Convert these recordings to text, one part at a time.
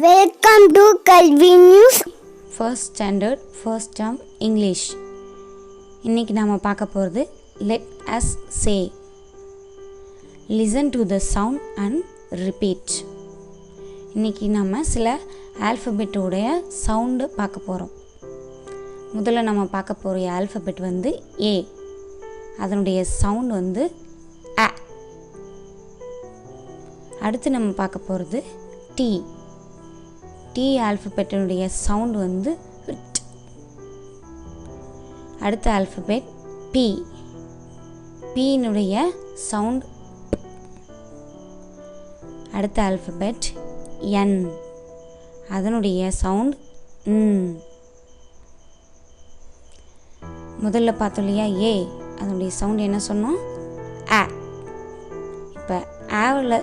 Welcome to Kalvinews. First standard, first term English. இன்னைக்கு நாம பார்க்க போறது let us say. Listen to the sound and repeat. இன்னைக்கு நாம சில ஆல்பபெட் உடைய சவுண்ட் பார்க்க போறோம். முதல்ல நாம பார்க்க போற ஆல்பபெட் வந்து A. அதனுடைய சவுண்ட் வந்து A. அடுத்து நம்ம பார்க்க போறது T. T ஆல்பபெட்டினுடைய சவுண்ட் வந்து ட். அடுத்த ஆல்பபெட் P. P னுடைய சவுண்ட் P. அடுத்த ஆல்பபெட் N. அதனுடைய சவுண்ட் ம். முதல்ல பார்த்தோம் இல்லையா A. அதனுடைய சவுண்ட் என்ன சொன்னோம்? A. இப்போ ஆவில்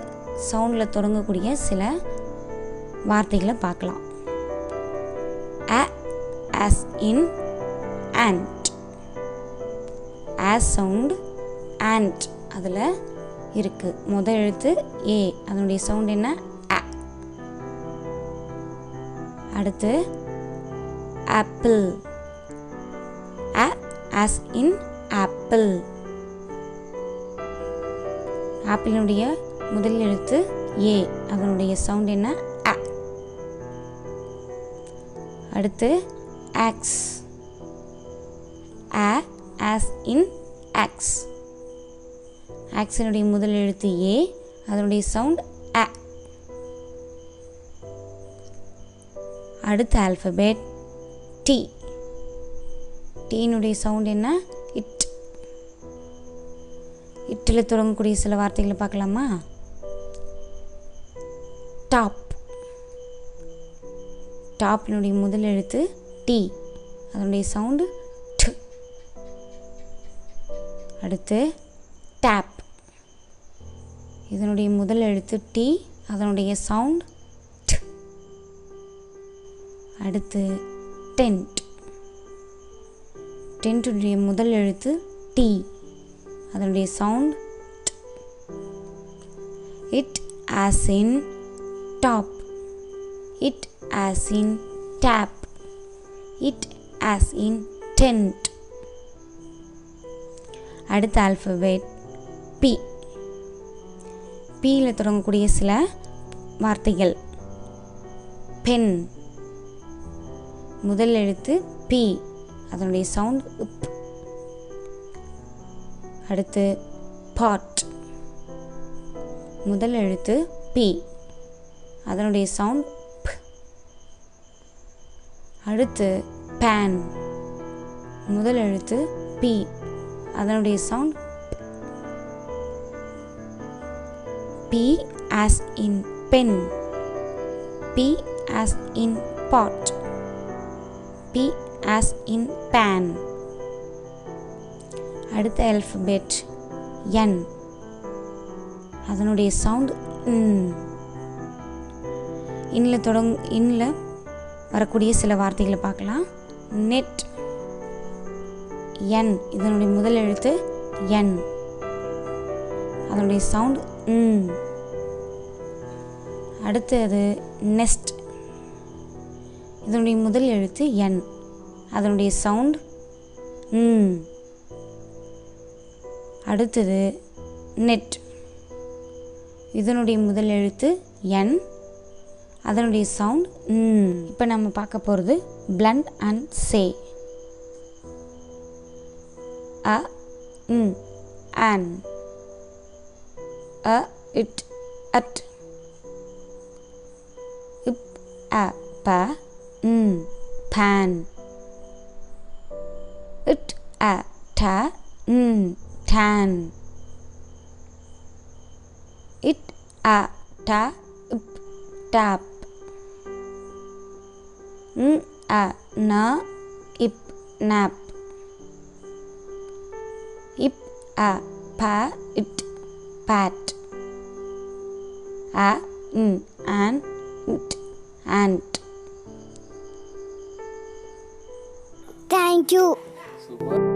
சவுண்டில் தொடங்கக்கூடிய சில வார்த்தைகளை பார்க்கலாம். A as in ant. as sound ant அதில் இருக்குது. முதல் எழுத்து A. அதனுடைய சவுண்ட் என்ன? A. அடுத்து apple. A as in apple. ஆப்பிளினுடைய முதல் எழுத்து A. அதனுடைய சவுண்ட் என்ன? A. அடுத்து axe. A as in axe. ஆக்ஸினுடைய முதல் எழுத்து A. அதனுடைய சவுண்ட் A. அடுத்த ஆல்பபெட் T. T-னுடைய சவுண்ட் என்ன? இட். இட்டில் தொடங்கக்கூடிய சில வார்த்தைகளை பார்க்கலாமா? டாப். டாப்பினுடைய முதல் எழுத்து T. அதனுடைய சவுண்டு ட். அடுத்து டேப். இதனுடைய முதல் எழுத்து T. அதனுடைய சவுண்ட் ட். அடுத்து டென்ட். டென்ட்டுடைய முதல் எழுத்து T. அதனுடைய சவுண்ட் ட். It as in top. It as in tap. It as in tent. அடுத்த ஆல்பபெட் P. P-ல தொடங்கக்கூடிய சில வார்த்தைகள். பென். முதல் எழுத்து P. அதனுடைய சவுண்ட் உப். அடுத்து பாட். முதல் எழுத்து P. அதனுடைய சவுண்ட் P. அடுத்து பேன். முதல் எழுத்து P. அதனுடைய sound P as in pen. P as in pot. P as in pan. அடுத்த ஆல்பபெட் N. அதனுடைய சவுண்ட் இன்ல வரக்கூடிய சில வார்த்தைகளை பார்க்கலாம். நெட். N. இதனுடைய முதல் எழுத்து N. அதனுடைய சவுண்ட் அடுத்தது நெஸ்ட். இதனுடைய முதல் எழுத்து N. அதனுடைய சவுண்ட் அடுத்தது நெட். இதனுடைய முதல் எழுத்து N. அதனுடைய சவுண்ட் இப்போ நம்ம பார்க்க போகிறது blend and say. A an. A it at. Ip a pa pan. It a ta tan. It a ta ip tap. A na ip nap. Ip a pa it pat. A an it ant. Thank you. Super.